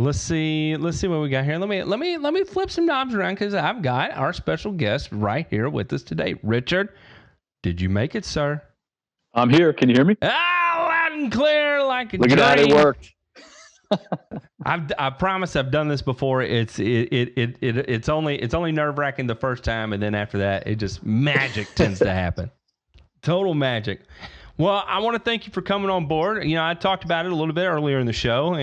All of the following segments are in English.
Let's see what we got here. Let me flip some knobs around because I've got our special guest right here with us today. Richard, did you make it, sir? I'm here. Can you hear me? Loud and clear like a Look at that. It dream. worked. I promise I've done this before. It's only nerve wracking the first time, and then after that, it just magic tends to happen. Total magic. Well, I want to thank you for coming on board. You know, I talked about it a little bit earlier in the show,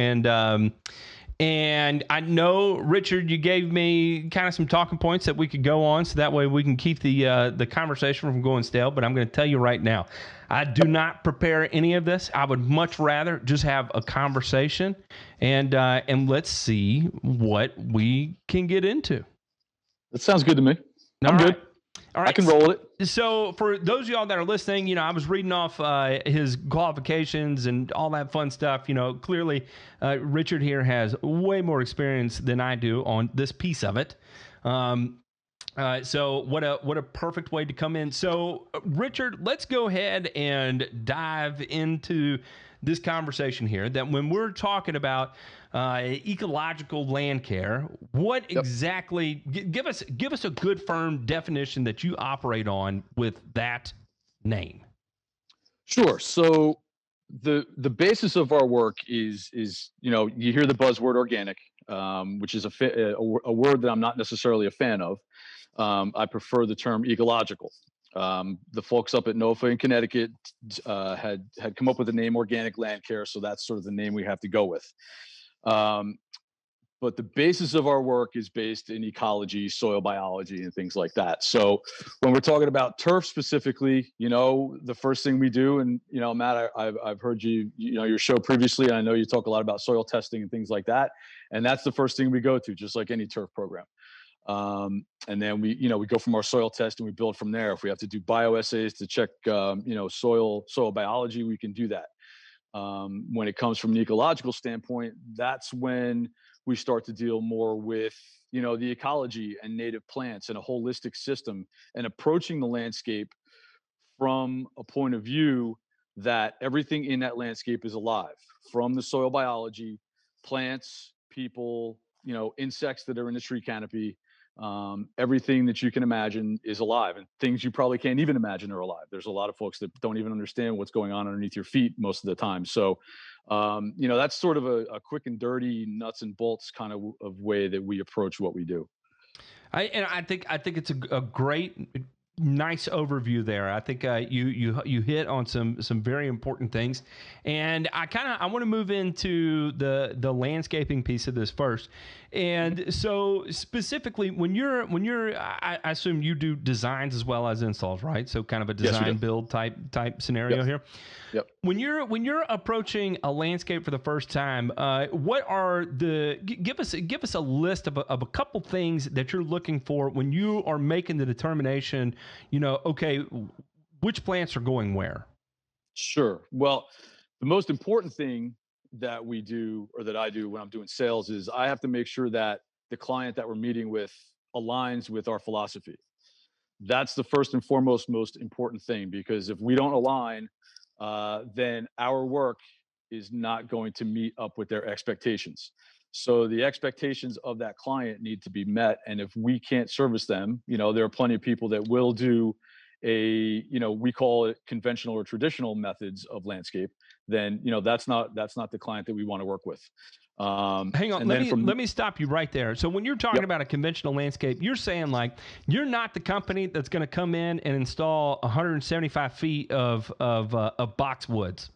and I know, Richard, you gave me kind of some talking points that we could go on, so that way we can keep the conversation from going stale. But I'm going to tell you right now, I do not prepare any of this. I would much rather just have a conversation, and let's see what we can get into. That sounds good to me. I'm good. All right. I can roll it. So for those of y'all that are listening, you know, I was reading off his qualifications and all that fun stuff. You know, clearly Richard here has way more experience than I do on this piece of it. So what a perfect way to come in. So Richard, let's go ahead and dive into this conversation here, that when we're talking about ecological land care, what exactly, give us a good firm definition that you operate on with that name. Sure. So the basis of our work is you know, you hear the buzzword organic, which is a word that I'm not necessarily a fan of. I prefer the term ecological. The folks up at NOFA in Connecticut had come up with the name organic land care, so that's sort of the name we have to go with. But the basis of our work is based in ecology, soil biology, and things like that. So when we're talking about turf specifically, you know, the first thing we do, and you know, Matt, I've heard you know, your show previously, and I know you talk a lot about soil testing and things like that, and that's the first thing we go to, just like any turf program. And then we go from our soil test and we build from there. If we have to do bioassays to check, you know, soil biology, we can do that. When it comes from an ecological standpoint, that's when we start to deal more with, you know, the ecology and native plants and a holistic system, and approaching the landscape from a point of view that everything in that landscape is alive, from the soil biology, plants, people, you know, insects that are in the tree canopy. Everything that you can imagine is alive, and things you probably can't even imagine are alive. There's a lot of folks that don't even understand what's going on underneath your feet most of the time. So, you know, that's sort of a quick and dirty, nuts and bolts kind of way that we approach what we do. I think it's a great, nice overview there. I think you hit on some very important things, and I want to move into the landscaping piece of this first. And so specifically, when you're I assume you do designs as well as installs, right? So kind of a design build type scenario here. Yep. When you're approaching a landscape for the first time, what are give us a list of a couple things that you're looking for when you are making the determination, you know, okay, which plants are going where? Sure. Well, the most important thing that we do, or that I do when I'm doing sales, is I have to make sure that the client that we're meeting with aligns with our philosophy. That's the first and foremost most important thing, because if we don't align, then our work is not going to meet up with their expectations. So the expectations of that client need to be met. And if we can't service them, you know, there are plenty of people that will do you know, we call it conventional or traditional methods of landscape. Then, you know, that's not the client that we want to work with. Hang on, let me stop you right there. So when you're talking about a conventional landscape, you're saying like you're not the company that's going to come in and install 175 feet of boxwoods.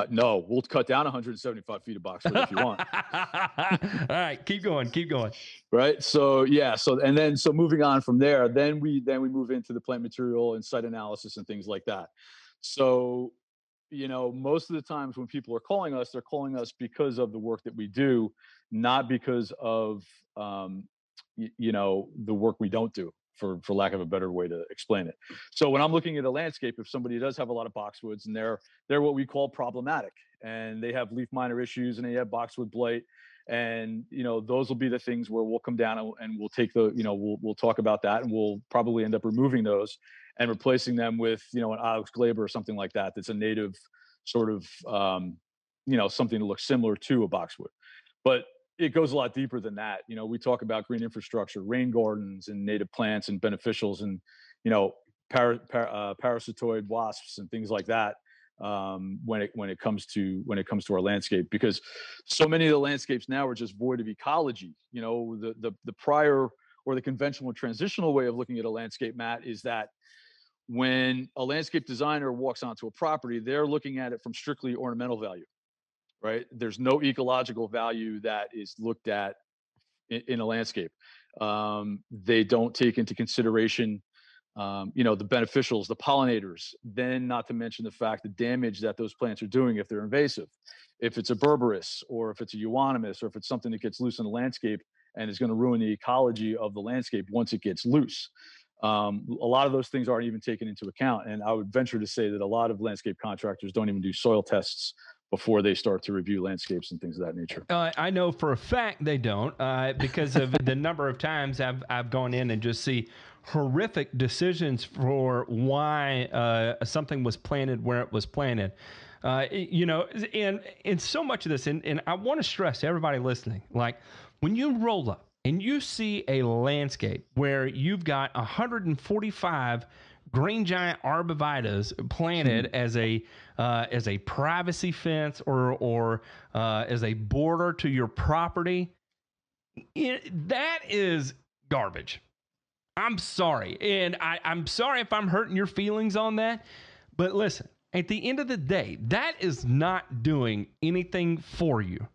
No, we'll cut down 175 feet of boxwood if you want. All right, keep going. Right. So so moving on from there, then we move into the plant material and site analysis and things like that. So, you know, most of the times when people are calling us, they're calling us because of the work that we do, not because of you know, the work we don't do, for lack of a better way to explain it. So when I'm looking at a landscape, if somebody does have a lot of boxwoods and they're what we call problematic, and they have leaf miner issues and they have boxwood blight, and you know, those will be the things where we'll come down and we'll take the, you know, we'll talk about that, and we'll probably end up removing those and replacing them with, you know, an Alex Glaber or something like that, that's a native sort of, you know, something that looks similar to a boxwood. But it goes a lot deeper than that. We talk about green infrastructure, rain gardens, and native plants and beneficials, and you know, parasitoid wasps and things like that. When it comes to our landscape, because so many of the landscapes now are just void of ecology. The prior or the conventional transitional way of looking at a landscape, Matt, is that when a landscape designer walks onto a property, they're looking at it from strictly ornamental value, right? There's no ecological value that is looked at in a landscape. They don't take into consideration, the beneficials, the pollinators, then not to mention the fact the damage that those plants are doing if they're invasive. If it's a berberis, or if it's a euonymus, or if it's something that gets loose in the landscape and is going to ruin the ecology of the landscape once it gets loose. A lot of those things aren't even taken into account. And I would venture to say that a lot of landscape contractors don't even do soil tests before they start to review landscapes and things of that nature. I know for a fact they don't, because of the number of times I've gone in and just see horrific decisions for why something was planted where it was planted. And so much of this, and I want to stress to everybody listening, like when you roll up and you see a landscape where you've got 145 green giant arborvitaes planted as a privacy fence or as a border to your property, that is garbage. I'm sorry, and I'm sorry if I'm hurting your feelings on that, but listen, at the end of the day, that is not doing anything for you,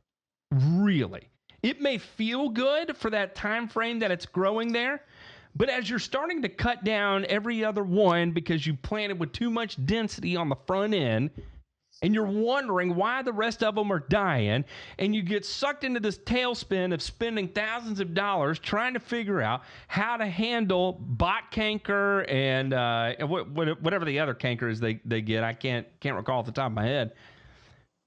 really. It may feel good for that time frame that it's growing there, but as you're starting to cut down every other one because you planted with too much density on the front end, and you're wondering why the rest of them are dying, and you get sucked into this tailspin of spending thousands of dollars trying to figure out how to handle bot canker and whatever the other cankers they get. I can't recall off the top of my head.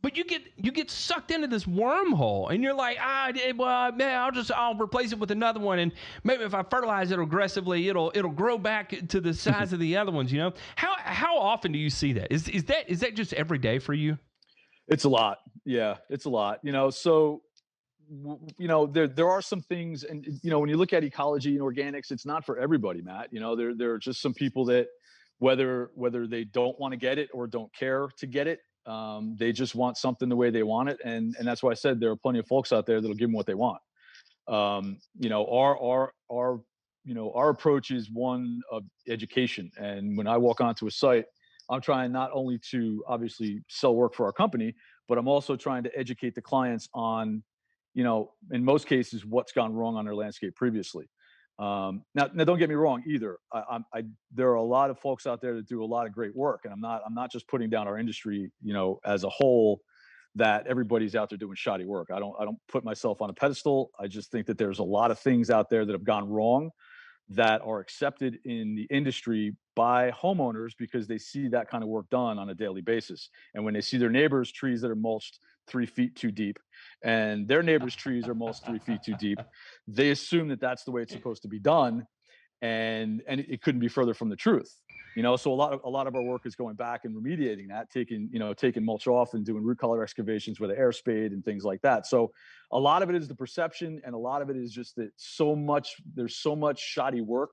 But you get sucked into this wormhole, and you're like, I'll replace it with another one, and maybe if I fertilize it aggressively, it'll grow back to the size of the other ones. How often do you see that? Is that just every day for you? It's a lot. Yeah, it's a lot. So there are some things, and when you look at ecology and organics, it's not for everybody, Matt. There are just some people that whether they don't want to get it or don't care to get it. They just want something the way they want it, and that's why I said there are plenty of folks out there that'll give them what they want. Our approach is one of education, and when I walk onto a site, I'm trying not only to obviously sell work for our company, but I'm also trying to educate the clients on, in most cases, what's gone wrong on their landscape previously. Now, don't get me wrong either. There are a lot of folks out there that do a lot of great work, and I'm not just putting down our industry, as a whole, that everybody's out there doing shoddy work. I don't put myself on a pedestal. I just think that there's a lot of things out there that have gone wrong that are accepted in the industry by homeowners because they see that kind of work done on a daily basis. And when they see their neighbors' trees that are mulched 3 feet too deep, and their neighbors' trees are mulched 3 feet too deep, they assume that that's the way it's supposed to be done, and it couldn't be further from the truth. So a lot of our work is going back and remediating that, taking mulch off and doing root collar excavations with an air spade and things like that. So a lot of it is the perception, and a lot of it is just that there's so much shoddy work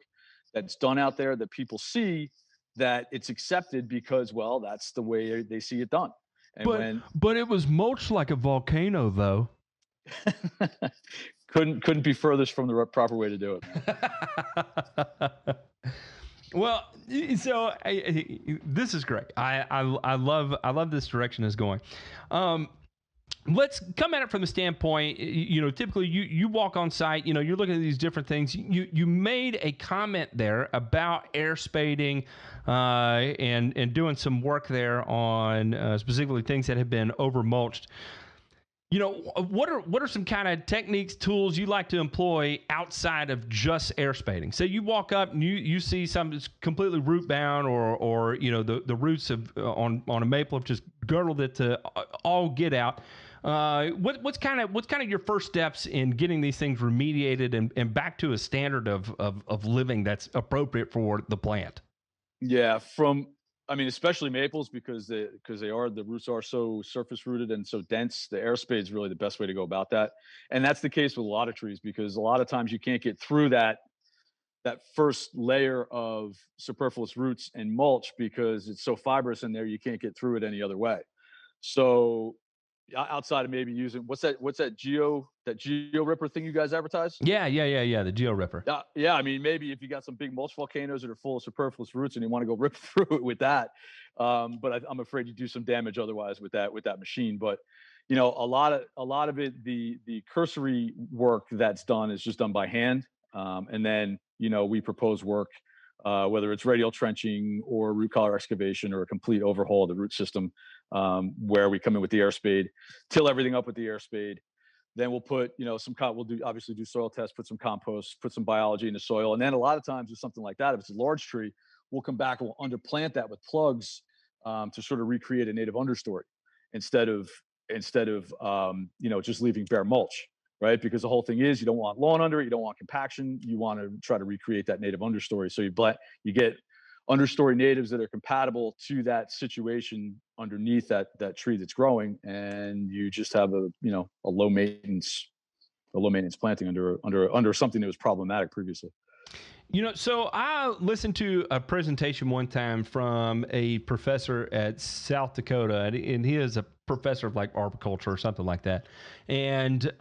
that's done out there that people see that it's accepted because, well, that's the way they see it done. But it was mulched like a volcano, though. couldn't be furthest from the proper way to do it. Well, so this is great. I love this direction it's going. Let's come at it from the standpoint, typically you walk on site, you're looking at these different things. You made a comment there about air spading and doing some work there on specifically things that have been over mulched. What are some kind of techniques, tools you like to employ outside of just air spading? Say you walk up and you see something that's completely root bound, or the roots have on a maple have just girdled it to all get out. What's kind of your first steps in getting these things remediated and back to a standard of living that's appropriate for the plant? Yeah, from I mean, especially maples because the roots are so surface rooted and so dense. The air spade is really the best way to go about that, and that's the case with a lot of trees because a lot of times you can't get through that first layer of superfluous roots and mulch because it's so fibrous in there you can't get through it any other way. So outside of maybe using what's that geo ripper thing you guys advertise? Yeah. The Geo Ripper. Yeah, I mean, maybe if you got some big mulch volcanoes that are full of superfluous roots and you want to go rip through it with that, but I'm afraid you do some damage otherwise with that machine. But a lot of it, the cursory work that's done is just done by hand, and then we propose work, whether it's radial trenching or root collar excavation or a complete overhaul of the root system, where we come in with the air spade, till everything up with the air spade. Then we'll put, we'll obviously do soil tests, put some compost, put some biology in the soil. And then a lot of times with something like that, if it's a large tree, we'll come back and we'll underplant that with plugs, to sort of recreate a native understory instead of just leaving bare mulch, right? Because the whole thing is you don't want lawn under it, you don't want compaction, you want to try to recreate that native understory. So you get understory natives that are compatible to that situation underneath that tree that's growing, and you just have a low maintenance planting under something that was problematic previously. So I listened to a presentation one time from a professor at South Dakota, and he is a professor of like arboriculture or something like that. And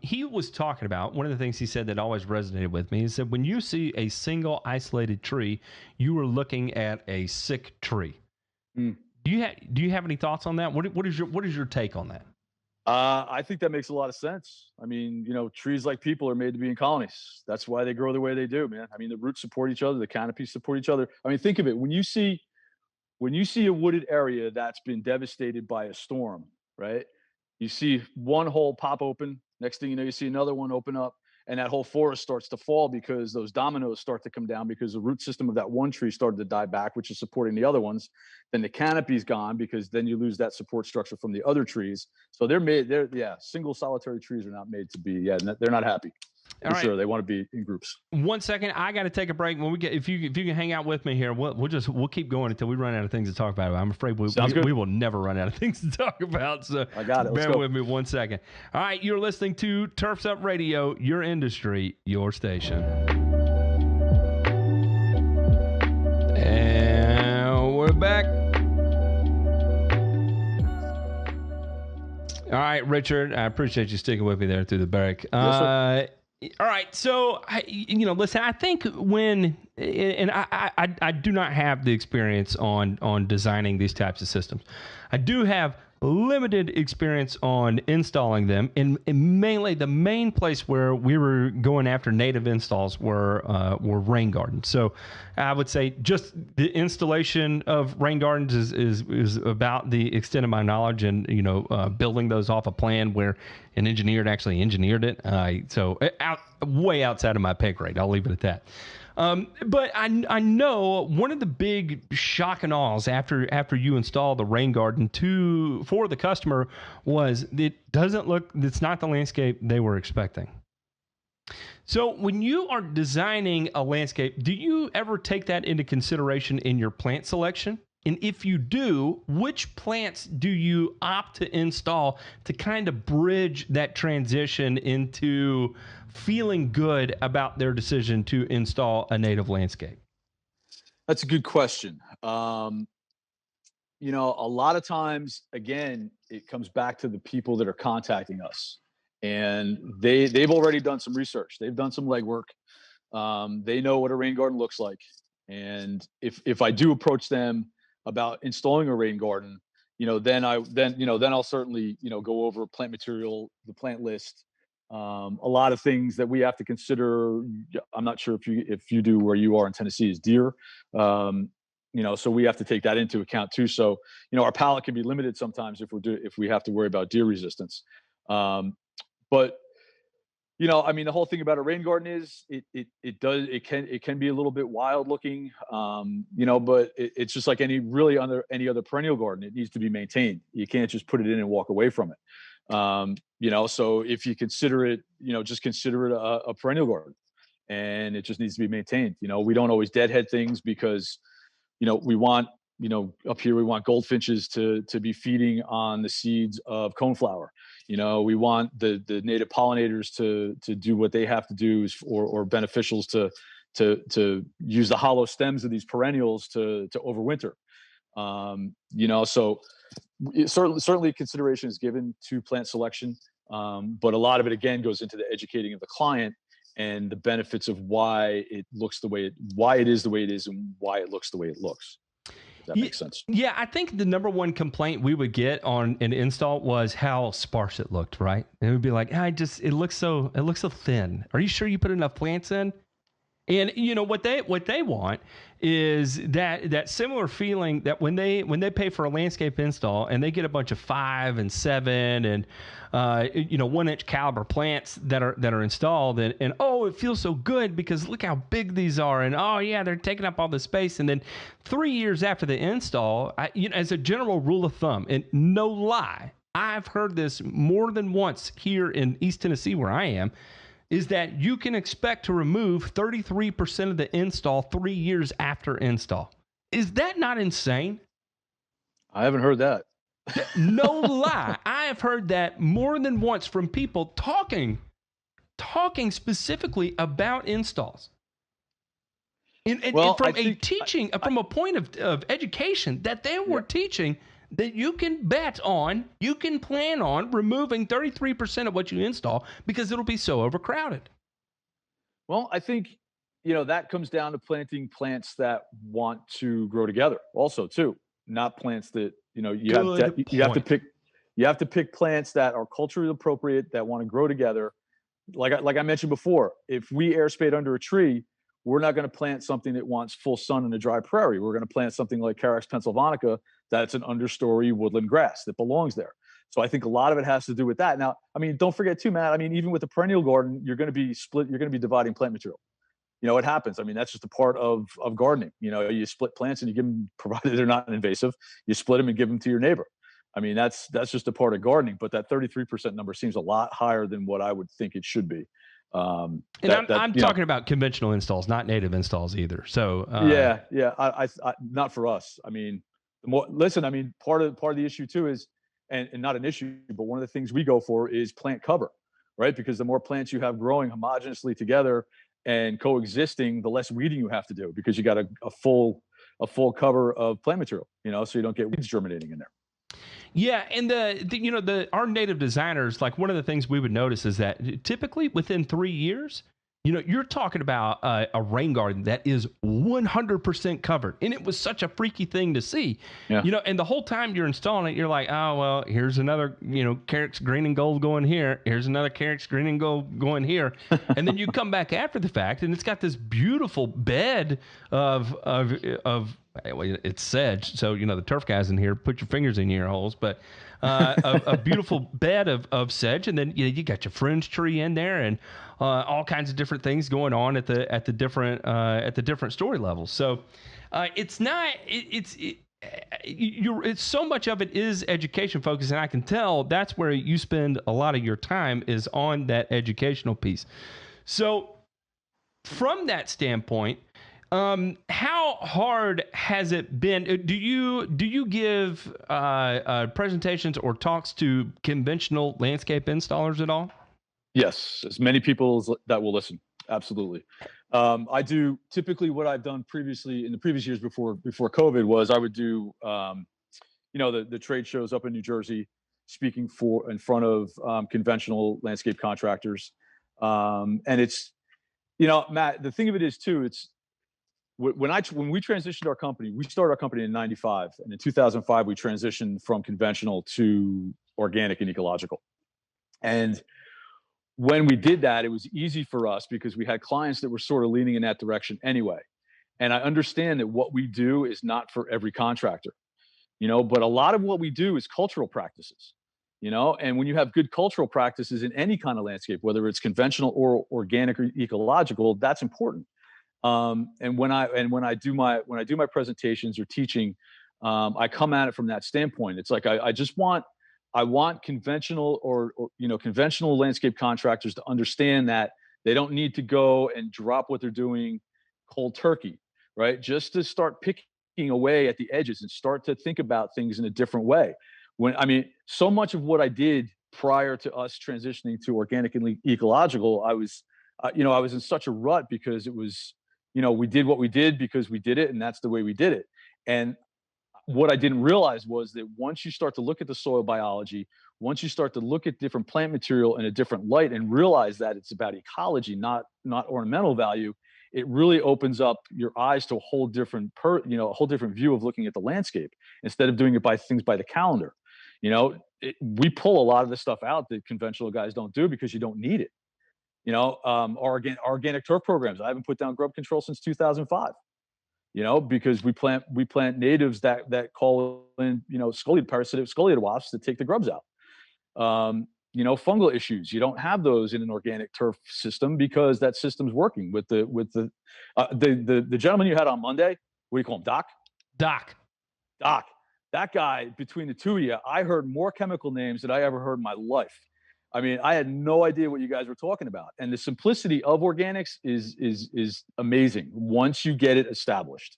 he was talking about one of the things he said that always resonated with me. He said, when you see a single isolated tree, you are looking at a sick tree. Mm. Do you have any thoughts on that? What is your take on that? I think that makes a lot of sense. I mean, trees like people are made to be in colonies. That's why they grow the way they do, man. I mean, the roots support each other, the canopies support each other. I mean, think of it. When you see a wooded area that's been devastated by a storm, right? You see one hole pop open. Next thing you know, you see another one open up, and that whole forest starts to fall because those dominoes start to come down because the root system of that one tree started to die back, which is supporting the other ones. Then the canopy's gone because then you lose that support structure from the other trees. So single solitary trees are not made to be. Yeah, they're not happy. For sure, they want to be in groups. 1 second, I got to take a break. When we get, if you can hang out with me here, we'll keep going until we run out of things to talk about. I'm afraid we will never run out of things to talk about. So I got it. Bear with me 1 second. All right, you're listening to Turfs Up Radio, your industry, your station. And we're back. All right, Richard, I appreciate you sticking with me there through the break. Yes, all right, so listen. I think I do not have the experience on designing these types of systems. I do have limited experience on installing them, and mainly the main place where we were going after native installs were rain gardens. So I would say just the installation of rain gardens is about the extent of my knowledge, and building those off a plan where an engineer had actually engineered it. So way outside of my pay grade. I'll leave it at that. But I know one of the big shock and awes after you install the rain garden for the customer was it's not the landscape they were expecting. So when you are designing a landscape, do you ever take that into consideration in your plant selection? And if you do, which plants do you opt to install to kind of bridge that transition into feeling good about their decision to install a native landscape? That's a good question. A lot of times, again, it comes back to the people that are contacting us, and they've already done some research. They've done some legwork. They know what a rain garden looks like, and if I do approach them about installing a rain garden, then I'll certainly go over plant material, the plant list, a lot of things that we have to consider. I'm not sure if you do where you are in Tennessee is deer. So we have to take that into account too. So, our palette can be limited sometimes if we have to worry about deer resistance. But the whole thing about a rain garden is it can be a little bit wild looking, but it's just like any other perennial garden. It needs to be maintained. You can't just put it in and walk away from it. So if you consider it, just consider it a perennial garden, and it just needs to be maintained. We don't always deadhead things because, we want up here we want goldfinches to be feeding on the seeds of coneflower. We want the native pollinators to do what they have to do, or beneficials to use the hollow stems of these perennials to overwinter. So certainly consideration is given to plant selection, but a lot of it again goes into the educating of the client and the benefits of why it looks why it is the way it is, and why it looks the way it looks. If that makes sense. Yeah, I think the number one complaint we would get on an install was how sparse it looked, right? And it would be like, it looks so thin. Are you sure you put enough plants in? And what they want is that similar feeling that when they pay for a landscape install and they get a bunch of 5 and 7 and 1-inch caliber plants that are installed, and oh, it feels so good because look how big these are, and oh yeah, they're taking up all the space. And then 3 years after the install, as a general rule of thumb, and no lie, I've heard this more than once here in East Tennessee where I am, is that you can expect to remove 33% of the install 3 years after install. Is that not insane? I haven't heard that. No lie. I have heard that more than once from people talking specifically about installs. And from a point of education that they were teaching, that you can plan on removing 33% of what you install because it'll be so overcrowded. Well, I think, that comes down to planting plants that want to grow together also too, not plants that, you have to pick plants that are culturally appropriate, that want to grow together. Like I mentioned before, if we airspade under a tree, we're not going to plant something that wants full sun in a dry prairie. We're going to plant something like Carex pennsylvanica that's an understory woodland grass that belongs there. So I think a lot of it has to do with that. Now, don't forget too, Matt, even with a perennial garden, you're going to be dividing plant material. It happens. That's just a part of gardening. You split plants and you give them, provided they're not invasive, you split them and give them to your neighbor. That's just a part of gardening, but that 33% number seems a lot higher than what I would think it should be. I'm talking about conventional installs, not native installs either. So I not for us. Part of the issue too is, and not an issue, but one of the things we go for is plant cover, right? Because the more plants you have growing homogeneously together and coexisting, the less weeding you have to do, because you got a full cover of plant material, so you don't get weeds germinating in there. Yeah, and our native designers, like one of the things we would notice is that typically within 3 years, you're talking about a rain garden that is 100% covered, and it was such a freaky thing to see. Yeah. And the whole time you're installing it, you're like, oh well, here's another Carex green and gold going here. Here's another Carex green and gold going here, and then you come back after the fact, and it's got this beautiful bed of it's sedge, so the turf guys in here, put your fingers in your holes, but a beautiful bed of sedge, and then you got your fringe tree in there, and all kinds of different things going on at the different story levels. So it's so much of it is education focused, and I can tell that's where you spend a lot of your time, is on that educational piece. So from that standpoint, how hard has it been? Do you give presentations or talks to conventional landscape installers at all? Yes, as many people that will listen. Absolutely. I do. Typically what I've done previously in the previous years before COVID was I would do, the trade shows up in New Jersey, speaking in front of conventional landscape contractors. And it's, Matt, the thing of it is too, it's, when we transitioned our company, we started our company in 95, and in 2005 we transitioned from conventional to organic and ecological. And when we did that, it was easy for us because we had clients that were sort of leaning in that direction anyway. And I understand that what we do is not for every contractor, but a lot of what we do is cultural practices, and when you have good cultural practices in any kind of landscape, whether it's conventional or organic or ecological, that's important. And when I do my presentations or teaching, I come at it from that standpoint. It's like I want conventional or conventional landscape contractors to understand that they don't need to go and drop what they're doing cold turkey, right? Just to start picking away at the edges and start to think about things in a different way. So much of what I did prior to us transitioning to organic and ecological, I was in such a rut because it was, we did what we did because we did it, and that's the way we did it. And what I didn't realize was that once you start to look at the soil biology, once you start to look at different plant material in a different light and realize that it's about ecology, not ornamental value, it really opens up your eyes to a whole different a whole different view of looking at the landscape instead of doing it by the calendar. We pull a lot of the stuff out that conventional guys don't do because you don't need it. Our organic turf programs, I haven't put down grub control since 2005. Because we plant natives that call in, parasitic scoliated wasps that take the grubs out. Fungal issues, you don't have those in an organic turf system because that system's working with the gentleman you had on Monday. What do you call him? Doc. That guy, between the two of you, I heard more chemical names than I ever heard in my life. I had no idea what you guys were talking about. And the simplicity of organics is amazing once you get it established.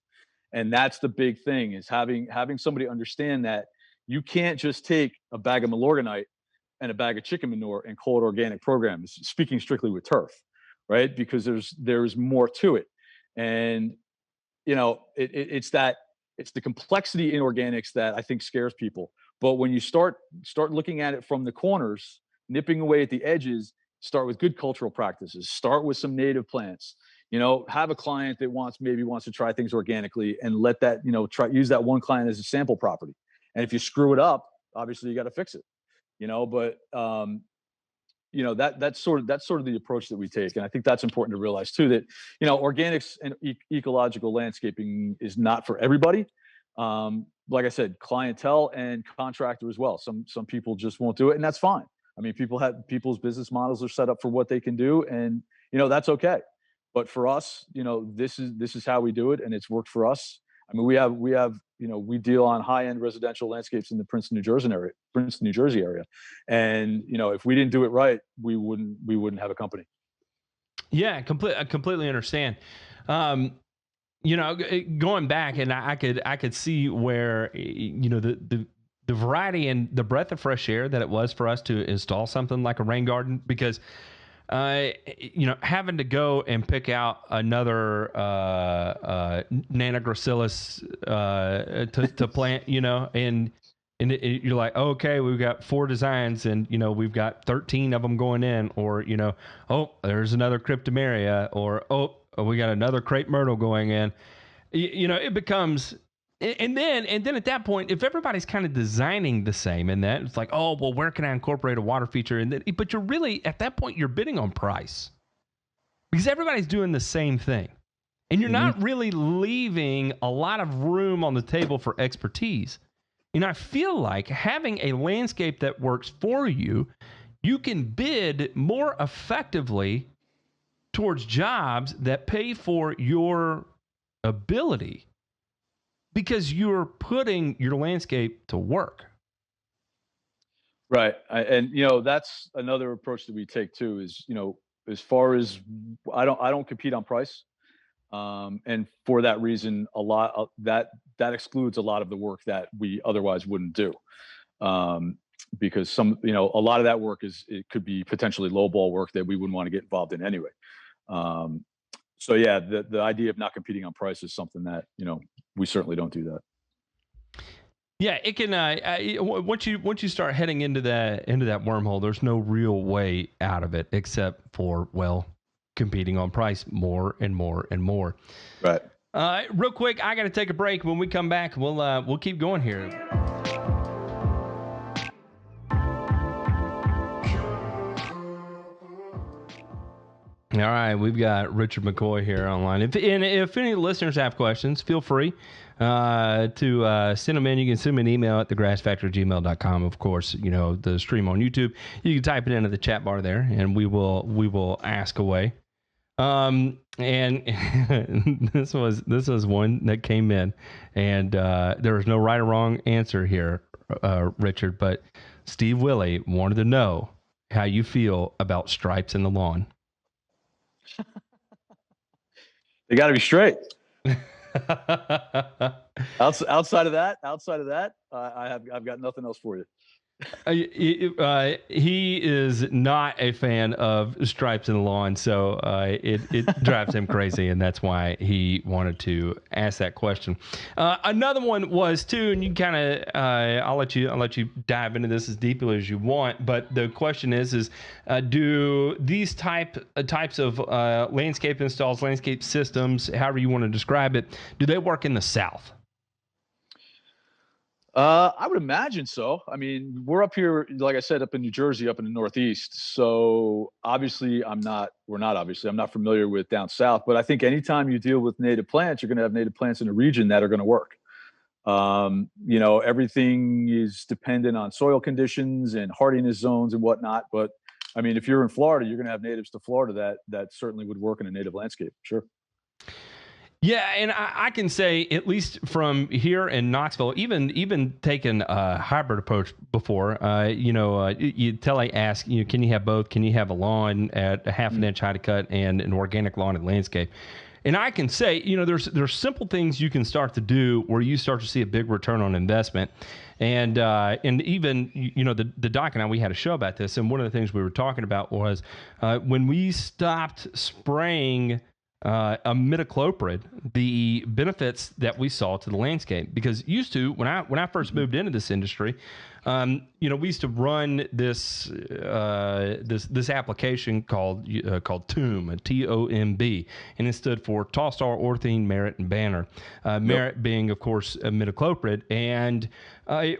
And that's the big thing, is having somebody understand that you can't just take a bag of Milorganite and a bag of chicken manure and call it organic programs, speaking strictly with turf, right? Because there's more to it. And it's the complexity in organics that I think scares people. But when you start looking at it from the corners, nipping away at the edges, start with good cultural practices, start with some native plants, have a client that wants to try things organically, and let that, use that one client as a sample property. And if you screw it up, obviously you got to fix it, but that's sort of the approach that we take. And I think that's important to realize too, that, organics and ecological landscaping is not for everybody. Like I said, clientele and contractor as well. Some people just won't do it, and that's fine. People's business models are set up for what they can do, and that's okay. But for us, this is how we do it, and it's worked for us. We deal on high-end residential landscapes in the Princeton, New Jersey area, and if we didn't do it right, we wouldn't have a company. Yeah, I completely understand. Going back, and I could see where the variety and the breath of fresh air that it was for us to install something like a rain garden, because having to go and pick out another Nanogracilis to plant, and you're like, okay, we've got 4 designs, and we've got 13 of them going in, or there's another Cryptomeria, or we got another crepe myrtle going in. It becomes. And then at that point, if everybody's kind of designing the same, and that it's like, oh, well, where can I incorporate a water feature? But you're really, at that point, you're bidding on price, because everybody's doing the same thing, and you're not really leaving a lot of room on the table for expertise. I feel like having a landscape that works for you, you can bid more effectively towards jobs that pay for your ability, because you're putting your landscape to work. Right. And that's another approach that we take too, is, as far as I don't compete on price. And for that reason, a lot that excludes a lot of the work that we otherwise wouldn't do. Because a lot of that work it could be potentially lowball work that we wouldn't want to get involved in anyway. So yeah, the idea of not competing on price is something that, we certainly don't do that. Yeah, it can. Once you start heading into that wormhole, there's no real way out of it except for, competing on price more and more and more. Right. Real quick, I got to take a break. When we come back, we'll keep going here. All right, we've got Richard McCoy here online. If any listeners have questions, feel free to send them in. You can send me an email at thegrassfactory@gmail.com. Of course, the stream on YouTube. You can type it into the chat bar there, and we will ask away. And this was one that came in, and there was no right or wrong answer here, Richard. But Steve Willie wanted to know how you feel about stripes in the lawn. They got to be straight. Outside of that, I've got nothing else for you. He is not a fan of stripes in the lawn, so it drives him crazy, and that's why he wanted to ask that question. Another one was too, and you kind of I'll let you dive into this as deeply as you want. But the question is do these types of landscape installs, landscape systems, however you want to describe it, do they work in the South? I would imagine so. I mean, we're up here, like I said, up in New Jersey, up in the Northeast. So obviously, I'm not familiar with down south. But I think anytime you deal with native plants, you're going to have native plants in a region that are going to work. Everything is dependent on soil conditions and hardiness zones and whatnot. But I mean, if you're in Florida, you're going to have natives to Florida that certainly would work in a native landscape. Sure. Yeah, and I can say, at least from here in Knoxville, even taking a hybrid approach before, you ask, can you have both? Can you have a lawn at a half an inch height of cut and an organic lawn and landscape? And I can say, there's simple things you can start to do where you start to see a big return on investment. And even, the doc and I, we had a show about this. And one of the things we were talking about was when we stopped spraying imidacloprid, the benefits that we saw to the landscape. Because used to, when I first moved into this industry, we used to run this application called TOMB, TOMB, and it stood for Tall Star, Orthene, Merit, and Banner. Merit being, of course, imidacloprid. And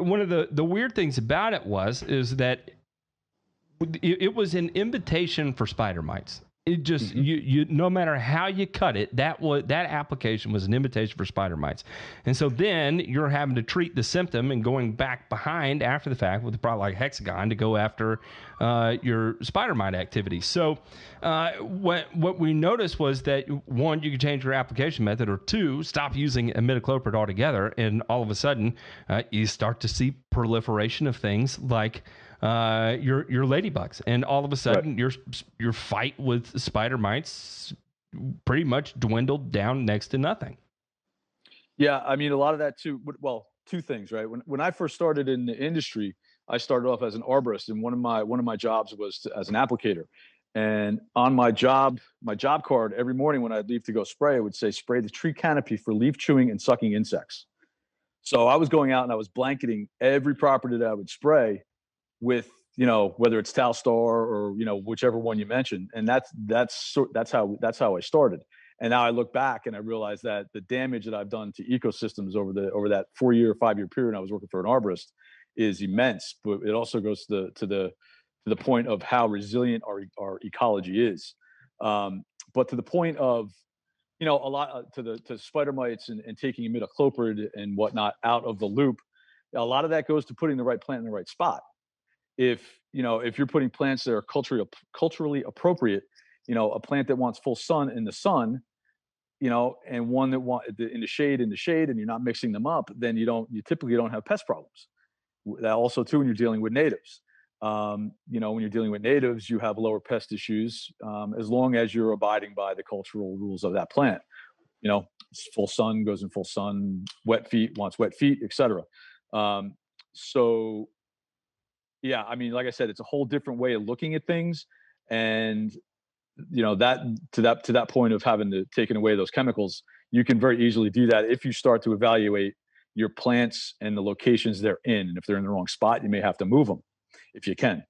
one of the weird things about it is that it was an invitation for spider mites. It just you no matter how you cut it, that application was an invitation for spider mites, and so then you're having to treat the symptom and going back behind after the fact with a product like Hexagon to go after your spider mite activity. So what we noticed was that one, you could change your application method, or two, stop using imidacloprid altogether, and all of a sudden you start to see proliferation of things like your ladybugs, and all of a sudden your fight with spider mites pretty much dwindled down next to nothing. Yeah, I mean, a lot of that too. Well, two things, right? When I first started in the industry, I started off as an arborist, and one of my jobs was as an applicator. And on my job card, every morning when I'd leave to go spray, it would say spray the tree canopy for leaf chewing and sucking insects. So I was going out and I was blanketing every property that I would spray with, whether it's Talstar or, whichever one you mentioned. And that's how I started. And now I look back and I realize that the damage that I've done to ecosystems over that 4-year, 5-year period I was working for an arborist is immense. But it also goes to the point of how resilient our ecology is. But to the point of, a lot to spider mites and taking imidacloprid and whatnot out of the loop, a lot of that goes to putting the right plant in the right spot. If you're putting plants that are culturally appropriate, a plant that wants full sun in the sun, and one that wants in the shade, and you're not mixing them up, then you typically don't have pest problems. That also too, when you're dealing with natives, when you're dealing with natives, you have lower pest issues, as long as you're abiding by the cultural rules of that plant. Full sun goes in full sun, wet feet wants wet feet, etc. So yeah, I mean, like I said, it's a whole different way of looking at things. And, that to that point of having to taking away those chemicals, you can very easily do that if you start to evaluate your plants and the locations they're in. And if they're in the wrong spot, you may have to move them if you can.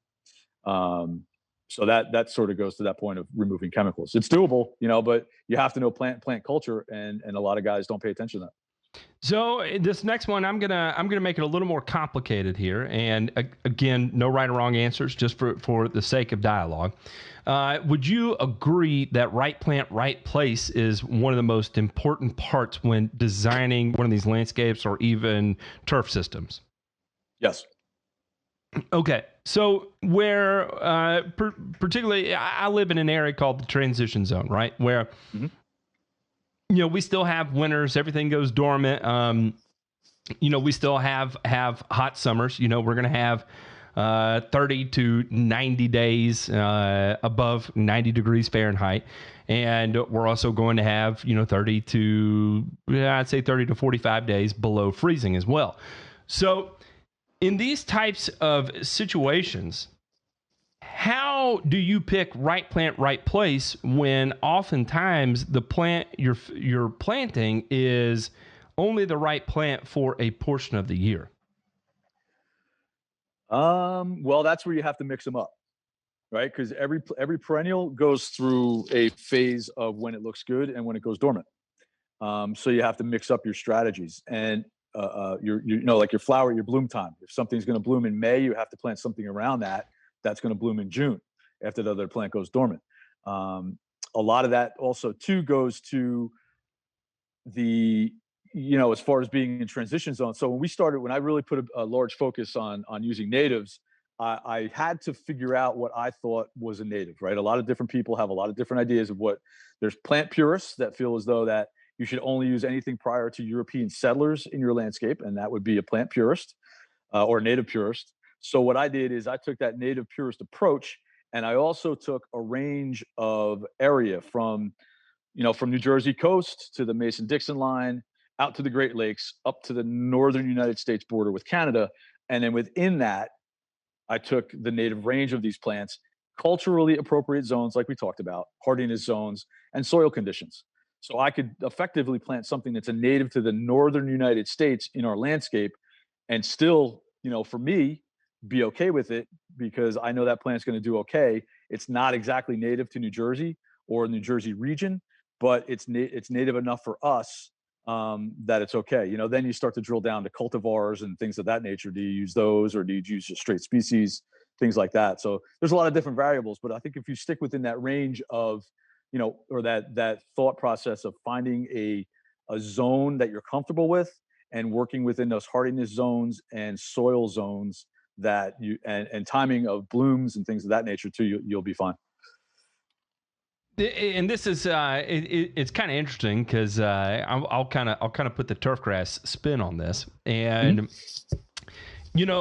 So that sort of goes to that point of removing chemicals. It's doable, but you have to know plant culture, and a lot of guys don't pay attention to that. So this next one, I'm gonna make it a little more complicated here, and again, no right or wrong answers, just for the sake of dialogue. Would you agree that right plant, right place is one of the most important parts when designing one of these landscapes or even turf systems? Yes. Okay, so where particularly, I live in an area called the transition zone, right, where we still have winters, everything goes dormant. We still have hot summers. We're going to have 30 to 90 days above 90 degrees Fahrenheit. And we're also going to have, 30 to, I'd say 30 to 45 days below freezing as well. So in these types of situations, how do you pick right plant, right place when oftentimes the plant you're planting is only the right plant for a portion of the year? Well, that's where you have to mix them up, right? Because every perennial goes through a phase of when it looks good and when it goes dormant. So you have to mix up your strategies and like your flower, your bloom time. If something's going to bloom in May, you have to plant something around that that's going to bloom in June after the other plant goes dormant. A lot of that also too goes to the as far as being in transition zones. So when I really put a large focus on using natives, I had to figure out what I thought was a native, right? A lot of different people have a lot of different ideas of what. There's plant purists that feel as though that you should only use anything prior to European settlers in your landscape, and that would be a plant purist or native purist. So what I did is I took that native purist approach, and I also took a range of area from New Jersey coast to the Mason-Dixon line, out to the Great Lakes, up to the northern United States border with Canada. And then within that, I took the native range of these plants, culturally appropriate zones like we talked about, hardiness zones, and soil conditions. So I could effectively plant something that's a native to the northern United States in our landscape and still, for me, be okay with it because I know that plant's going to do okay. It's not exactly native to New Jersey or New Jersey region, but it's native enough for us that it's okay. Then you start to drill down to cultivars and things of that nature. Do you use those or do you use just straight species, things like that? So there's a lot of different variables, but I think if you stick within that range of, or that thought process of finding a zone that you're comfortable with and working within those hardiness zones and soil zones that and timing of blooms and things of that nature too, you'll be fine. And this is it's kind of interesting because I'll kind of put the turfgrass spin on this, and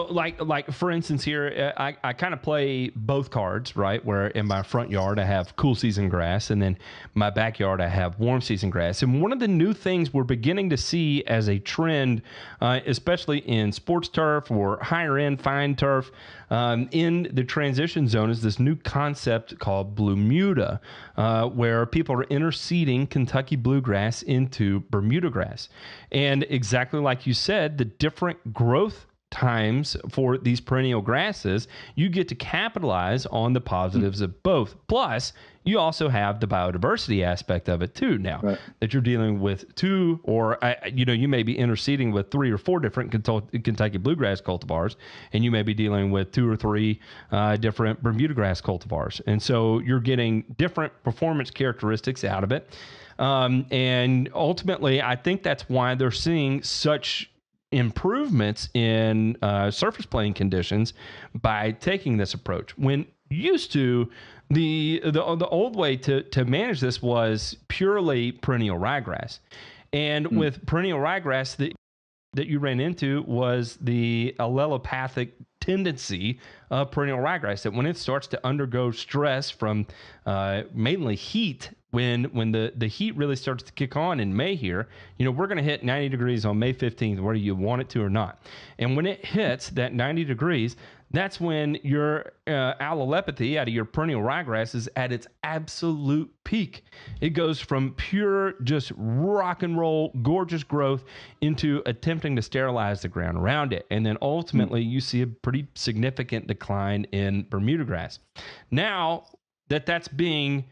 like for instance here, I kind of play both cards, right? Where in my front yard I have cool season grass, and then my backyard I have warm season grass. And one of the new things we're beginning to see as a trend, especially in sports turf or higher end fine turf, in the transition zone, is this new concept called Bermuda, where people are interseeding Kentucky bluegrass into Bermuda grass. And exactly like you said, the different growth times for these perennial grasses, you get to capitalize on the positives of both. Plus, you also have the biodiversity aspect of it too now, right, that you're dealing with two, or you may be interseeding with 3 or 4 different Kentucky bluegrass cultivars, and you may be dealing with 2 or 3 different Bermuda grass cultivars. And so you're getting different performance characteristics out of it. And ultimately, I think that's why they're seeing such improvements in surface playing conditions by taking this approach. When used to, the old way to manage this was purely perennial ryegrass, and with perennial ryegrass, that you ran into was the allelopathic tendency of perennial ryegrass, that when it starts to undergo stress from mainly heat, when the heat really starts to kick on in May here, we're going to hit 90 degrees on May 15th, whether you want it to or not. And when it hits that 90 degrees, that's when your allolepathy out of your perennial ryegrass is at its absolute peak. It goes from pure, just rock and roll, gorgeous growth into attempting to sterilize the ground around it. And then ultimately, you see a pretty significant decline in Bermuda grass. Now that's being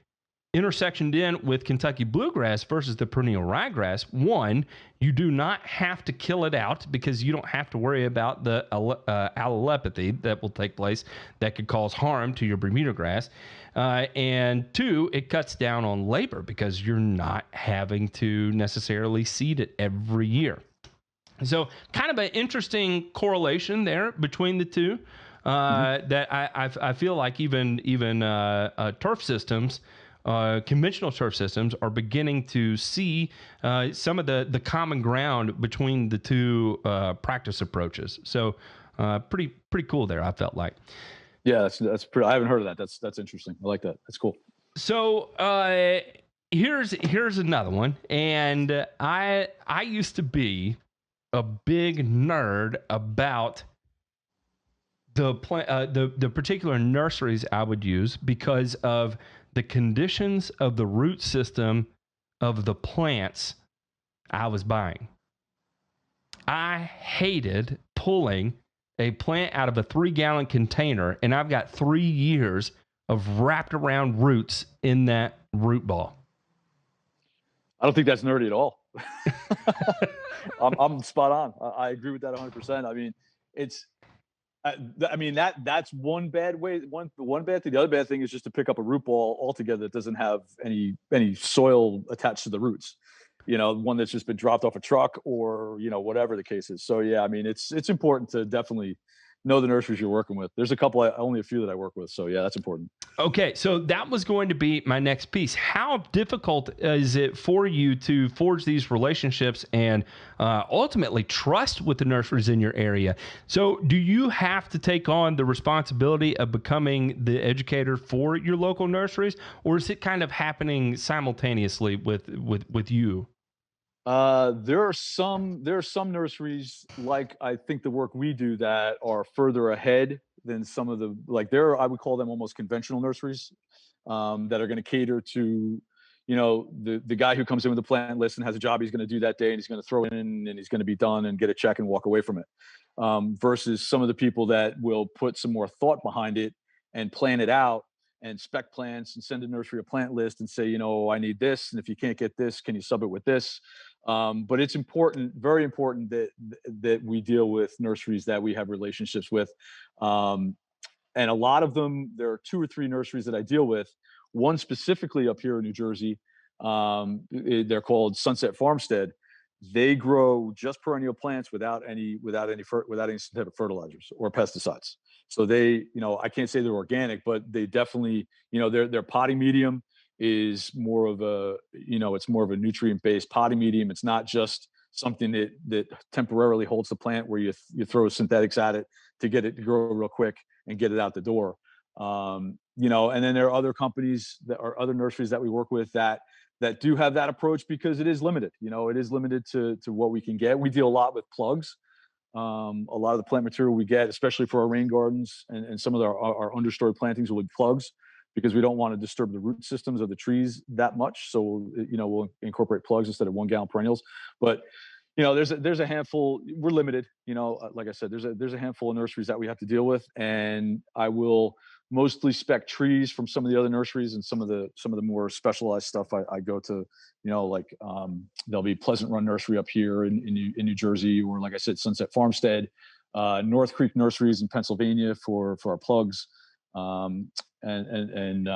intersectioned in with Kentucky bluegrass versus the perennial ryegrass, one, you do not have to kill it out because you don't have to worry about the allolepathy that will take place that could cause harm to your Bermuda grass. And 2, it cuts down on labor because you're not having to necessarily seed it every year. So kind of an interesting correlation there between the two, that I feel like even turf systems, conventional turf systems, are beginning to see some of the common ground between the two practice approaches. So pretty cool there, I felt like. Yeah, that's pretty. I haven't heard of that. That's interesting. I like that. That's cool. So here's another one, and I used to be a big nerd about the particular nurseries I would use because of the conditions of the root system of the plants I was buying. I hated pulling a plant out of a 3-gallon container, and I've got 3 years of wrapped around roots in that root ball. I don't think that's nerdy at all. I'm spot on. I agree with that 100%. I mean, it's, I mean that's one bad way. One bad thing. The other bad thing is just to pick up a root ball altogether that doesn't have any soil attached to the roots. You know, one that's just been dropped off a truck or whatever the case is. So yeah, I mean it's important to definitely know the nurseries you're working with. There's only a few that I work with. So yeah, that's important. Okay, so that was going to be my next piece. How difficult is it for you to forge these relationships and ultimately trust with the nurseries in your area? So do you have to take on the responsibility of becoming the educator for your local nurseries, or is it kind of happening simultaneously with you? There are some nurseries, like I think the work we do, that are further ahead than some of the, like, I would call them almost conventional nurseries, that are going to cater to the guy who comes in with a plant list and has a job he's going to do that day, and he's going to throw it in and he's going to be done and get a check and walk away from it, versus some of the people that will put some more thought behind it and plan it out and spec plants and send a nursery a plant list and say, I need this, and if you can't get this, can you sub it with this? But it's important, very important, that we deal with nurseries that we have relationships with. And a lot of them, there are 2 or 3 nurseries that I deal with. One specifically up here in New Jersey, they're called Sunset Farmstead. They grow just perennial plants without any synthetic fertilizers or pesticides. So they, I can't say they're organic, but they definitely, their potting medium is more of a, it's more of a nutrient-based potting medium. It's not just something that temporarily holds the plant where you throw synthetics at it to get it to grow real quick and get it out the door. And then there are other companies that are other nurseries that we work with that do have that approach, because it is limited. It is limited to what we can get. We deal a lot with plugs. A lot of the plant material we get, especially for our rain gardens and some of our understory plantings, will be plugs, because we don't want to disturb the root systems of the trees that much. So, we'll incorporate plugs instead of 1-gallon perennials. But, there's a handful. We're limited. Like I said, there's a handful of nurseries that we have to deal with, and I will mostly spec trees from some of the other nurseries, and some of the more specialized stuff I go to. Like there'll be Pleasant Run Nursery up here in New Jersey, or like I said, Sunset Farmstead, North Creek Nurseries in Pennsylvania for our plugs. And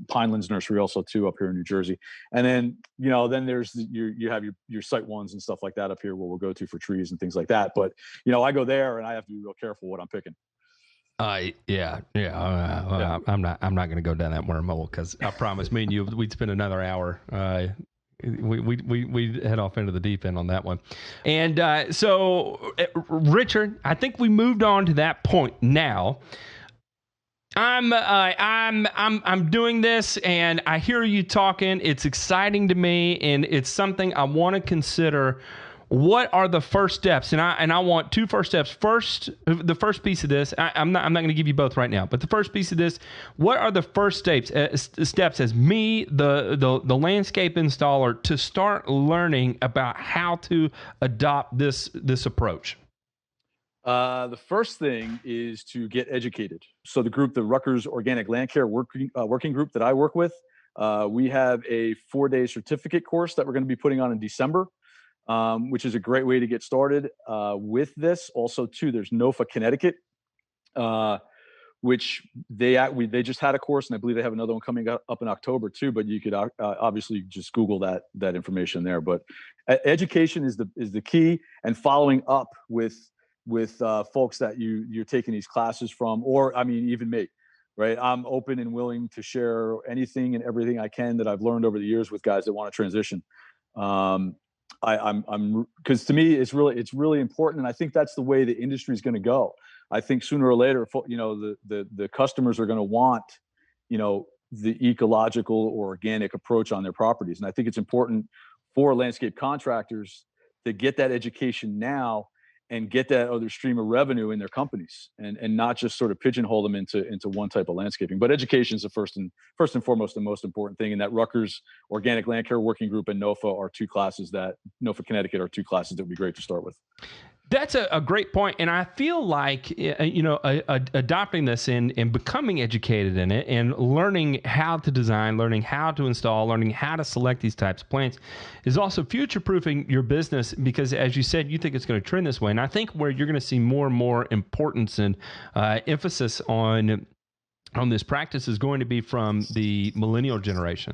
Pinelands Nursery also too up here in New Jersey. And then then there's you have your site ones and stuff like that up here where we'll go to for trees and things like that. But I go there and I have to be real careful what I'm picking. Yeah. I'm not going to go down that wormhole, because I promise me and you we'd spend another hour. We head off into the deep end on that one. And so Richard, I think we moved on to that point now. I'm doing this, and I hear you talking. It's exciting to me, and it's something I want to consider. What are the first steps? And I want 2 first steps. First, the first piece of this, I'm not going to give you both right now, but the first piece of this, what are the first steps as me, the landscape installer, to start learning about how to adopt this approach? The first thing is to get educated. So the Rutgers Organic Land Care working group that I work with, we have a 4-day certificate course that we're going to be putting on in December, which is a great way to get started with this. Also, too, there's NOFA Connecticut, which they just had a course, and I believe they have another one coming up in October too. But you could obviously just Google that information there. But education is the key, and following up with folks that you're taking these classes from, or I mean, even me, right? I'm open and willing to share anything and everything I can that I've learned over the years with guys that want to transition. I'm because to me it's really important, and I think that's the way the industry is going to go. I think sooner or later, the customers are going to want, the ecological or organic approach on their properties. And I think it's important for landscape contractors to get that education now and get that other stream of revenue in their companies, and not just sort of pigeonhole them into one type of landscaping. But education is the first and foremost the most important thing. And that Rutgers Organic Land Care Working Group and NOFA are two classes that NOFA Connecticut are two classes that would be great to start with. That's a great point, and I feel like adopting this and becoming educated in it, and learning how to design, learning how to install, learning how to select these types of plants, is also future-proofing your business. Because, as you said, you think it's going to trend this way, and I think where you're going to see more and more importance and emphasis on this practice is going to be from the millennial generation.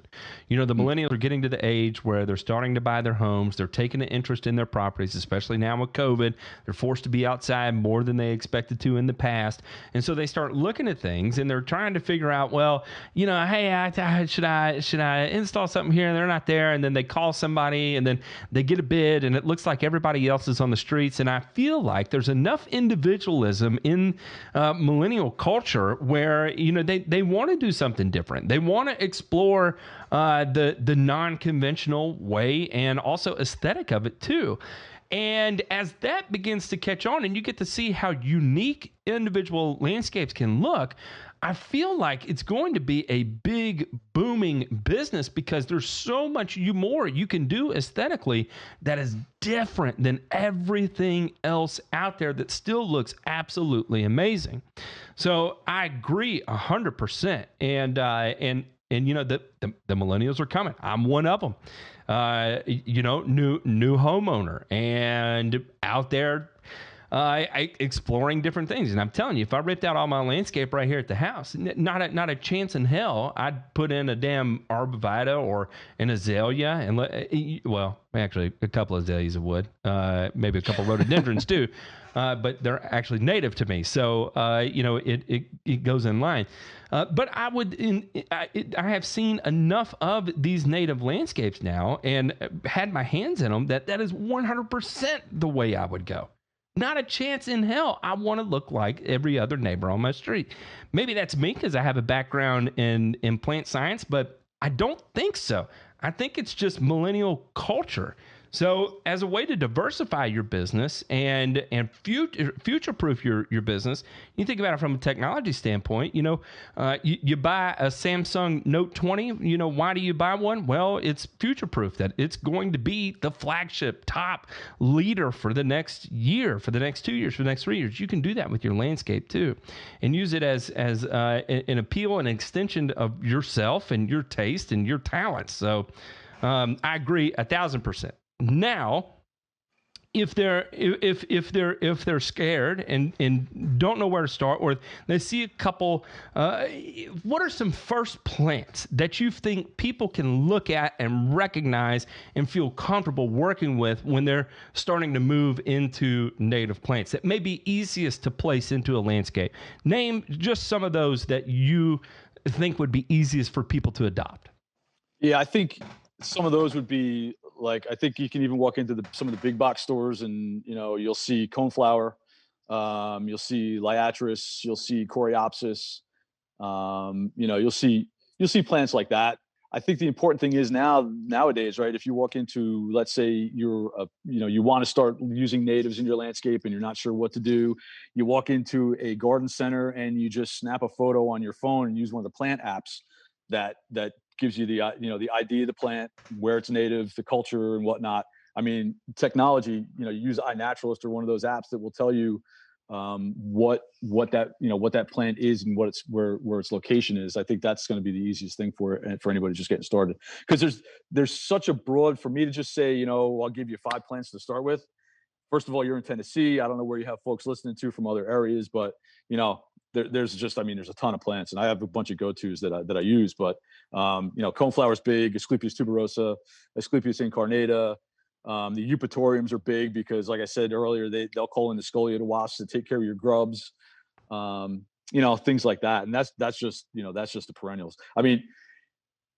The millennials are getting to the age where they're starting to buy their homes. They're taking an interest in their properties, especially now with COVID. They're forced to be outside more than they expected to in the past. And so they start looking at things and they're trying to figure out, well, hey, should I install something here? And they're not there. And then they call somebody and then they get a bid and it looks like everybody else is on the streets. And I feel like there's enough individualism in millennial culture where, they want to do something different. They want to explore the non-conventional way and also aesthetic of it too. And as that begins to catch on and you get to see how unique individual landscapes can look, I feel like it's going to be a big booming business because there's so much more you can do aesthetically that is different than everything else out there that still looks absolutely amazing. So I agree 100%. And the millennials are coming. I'm one of them. New homeowner and out there exploring different things. And I'm telling you, if I ripped out all my landscape right here at the house, not a chance in hell I'd put in a damn arborvitae or an azalea and actually a couple of azaleas would, maybe a couple of rhododendrons too. But they're actually native to me, so it goes in line. But I have seen enough of these native landscapes now, and had my hands in them that is 100% the way I would go. Not a chance in hell. I want to look like every other neighbor on my street. Maybe that's me because I have a background in plant science, but I don't think so. I think it's just millennial culture. So as a way to diversify your business and future-proof your business, you think about it from a technology standpoint. You buy a Samsung Note 20. Why do you buy one? Well, it's future-proof, that it's going to be the flagship top leader for the next year, for the next 2 years, for the next 3 years. You can do that with your landscape too, and use it as an appeal and extension of yourself and your taste and your talents. So I agree 1,000%. Now, if they're scared and don't know where to start, or they see a couple, what are some first plants that you think people can look at and recognize and feel comfortable working with when they're starting to move into native plants that may be easiest to place into a landscape? Name just some of those that you think would be easiest for people to adopt. Yeah, I think some of those would be like, I think you can even walk into some of the big box stores and, you'll see coneflower, you'll see liatris, you'll see coreopsis, you'll see plants like that. I think the important thing is nowadays, right? If you walk into, let's say you want to start using natives in your landscape and you're not sure what to do, you walk into a garden center and you just snap a photo on your phone and use one of the plant apps that gives you the ID of the plant, where it's native, the culture and whatnot. I mean, technology, you use iNaturalist or one of those apps that will tell you what that plant is and where its location is. I think that's going to be the easiest thing for anybody just getting started, because there's such a broad, for me to just say, I'll give you 5 plants to start with. First of all, you're in Tennessee. I don't know where you have folks listening to from other areas, but there's a ton of plants, and I have a bunch of go-tos that I use. But coneflower is big, Asclepias tuberosa, Asclepias incarnata. The eupatoriums are big because, like I said earlier, they'll call in the scoliated wasps to take care of your grubs, things like that. And that's just the perennials. I mean,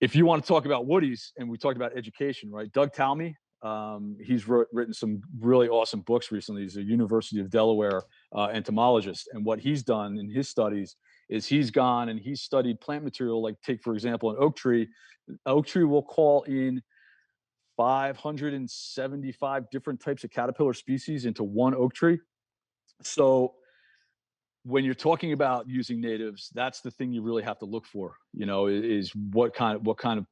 if you want to talk about woodies, and we talked about education, right? Doug Talmy, he's written some really awesome books recently. He's a University of Delaware entomologist, and what he's done in his studies is he's gone and he's studied plant material. Like take, for example, an oak tree. Oak tree will call in 575 different types of caterpillar species into one oak tree. So when you're talking about using natives, that's the thing you really have to look for. Is what kind of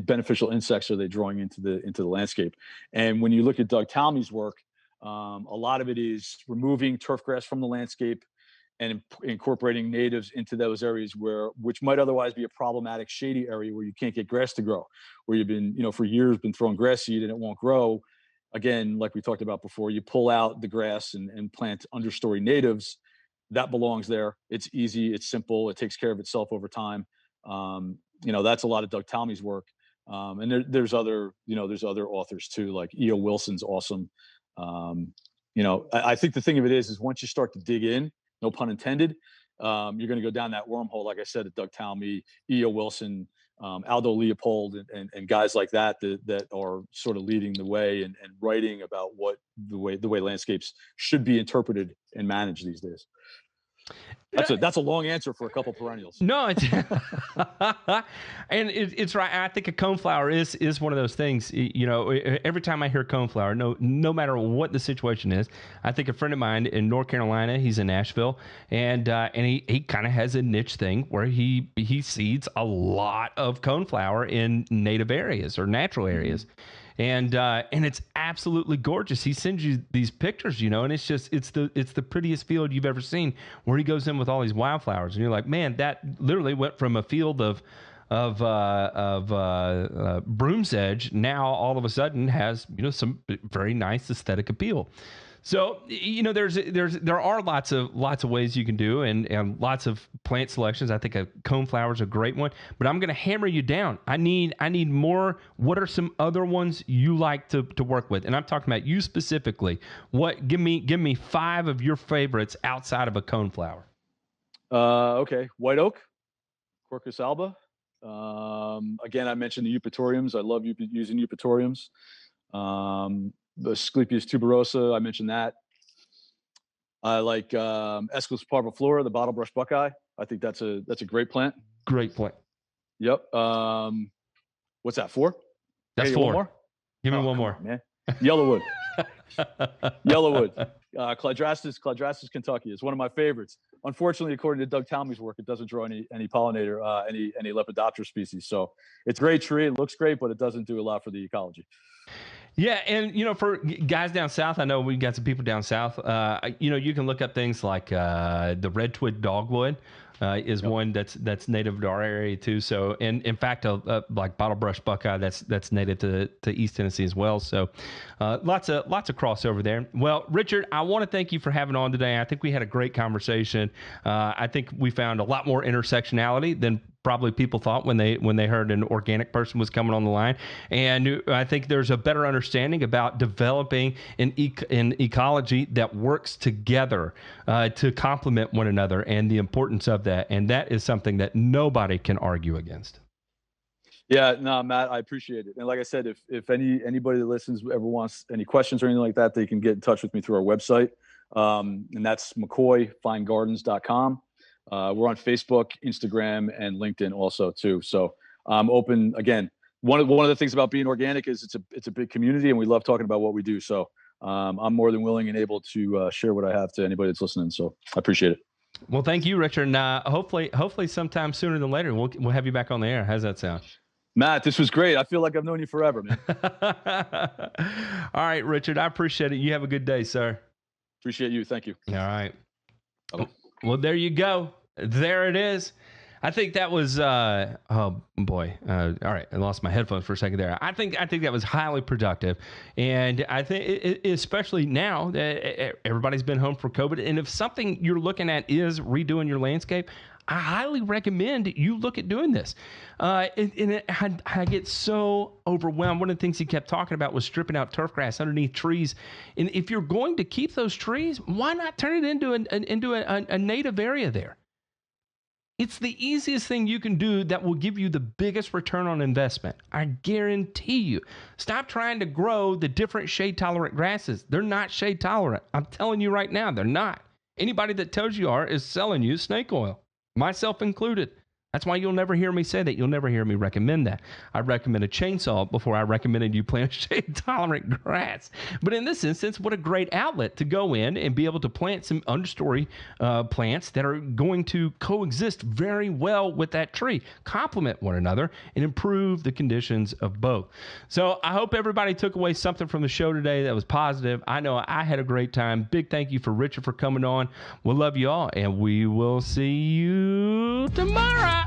beneficial insects are they drawing into the landscape? And when you look at Doug Talmey's work, a lot of it is removing turf grass from the landscape and incorporating natives into those areas which might otherwise be a problematic shady area where you can't get grass to grow, where you've been, for years been throwing grass seed and it won't grow. Again, like we talked about before, you pull out the grass and plant understory natives. That belongs there. It's easy, it's simple, it takes care of itself over time. That's a lot of Doug Talmey's work. And there's other authors too, like E.O. Wilson's awesome. I think the thing of it is once you start to dig in, no pun intended, you're going to go down that wormhole, like I said, at Doug Talmey, E.O. Wilson, Aldo Leopold, and guys like that are sort of leading the way and writing about what the way landscapes should be interpreted and managed these days. That's a long answer for a couple perennials. No, it's and it's right. I think a coneflower is one of those things. Every time I hear coneflower, no matter what the situation is, I think a friend of mine in North Carolina, he's in Nashville, and he kind of has a niche thing where he seeds a lot of coneflower in native areas or natural areas. And it's absolutely gorgeous. He sends you these pictures, and it's the prettiest field you've ever seen, where he goes in with all these wildflowers, and you're like, man, that literally went from a field of broom's edge, now all of a sudden has some very nice aesthetic appeal. So there are lots of ways you can do and lots of plant selections. I think a coneflower is a great one, but I'm going to hammer you down. I need more. What are some other ones you like to work with? And I'm talking about you specifically. Give me 5 of your favorites outside of a coneflower. Okay, white oak, Quercus alba. Again, I mentioned the eupatoriums. I love using eupatoriums. The Asclepias tuberosa, I mentioned that. I like Aesculus parviflora, the bottlebrush buckeye. I think that's a great plant. Great plant. Yep. What's that, 4? That's 4. One more? Give me one more. Man. Yellowwood. Yellowwood. Cladrastis Kentucky is one of my favorites. Unfortunately, according to Doug Talmey's work, it doesn't draw any pollinator, any Lepidoptera species. So it's a great tree. It looks great, but it doesn't do a lot for the ecology. Yeah, and for guys down south, I know we got some people down south. You can look up things like the red twig dogwood is one that's native to our area too. So, and in fact, like bottlebrush buckeye, that's native to East Tennessee as well. So, lots of crossover there. Well, Richard, I want to thank you for having on today. I think we had a great conversation. I think we found a lot more intersectionality than probably people thought when they heard an organic person was coming on the line. And I think there's a better understanding about developing an ecology that works together to complement one another and the importance of that. And that is something that nobody can argue against. Yeah, no, Matt, I appreciate it. And like I said, if anybody that listens ever wants any questions or anything like that, they can get in touch with me through our website. And that's McCoyFineGardens.com. We're on Facebook, Instagram, and LinkedIn also too. So I'm open. Again, one of the things about being organic is it's a big community, and we love talking about what we do. So I'm more than willing and able to share what I have to anybody that's listening. So I appreciate it. Well, thank you, Richard. And hopefully sometime sooner than later, we'll have you back on the air. How's that sound? Matt, this was great. I feel like I've known you forever, man. All right, Richard, I appreciate it. You have a good day, sir. Appreciate you. Thank you. All right. Okay. Well, there you go. There it is. I think that was, oh boy. All right. I lost my headphones for a second there. I think that was highly productive. And I think especially now that everybody's been home for COVID. And if something you're looking at is redoing your landscape, I highly recommend you look at doing this. I get so overwhelmed. One of the things he kept talking about was stripping out turf grass underneath trees. And if you're going to keep those trees, why not turn it into a native area there? It's the easiest thing you can do that will give you the biggest return on investment. I guarantee you. Stop trying to grow the different shade-tolerant grasses. They're not shade-tolerant. I'm telling you right now, they're not. Anybody that tells you are is selling you snake oil, myself included. That's why you'll never hear me say that. You'll never hear me recommend that. I recommend a chainsaw before I recommended you plant shade-tolerant grass. But in this instance, what a great outlet to go in and be able to plant some understory plants that are going to coexist very well with that tree, complement one another, and improve the conditions of both. So I hope everybody took away something from the show today that was positive. I know I had a great time. Big thank you for Richard for coming on. We'll love you all, and we will see you tomorrow.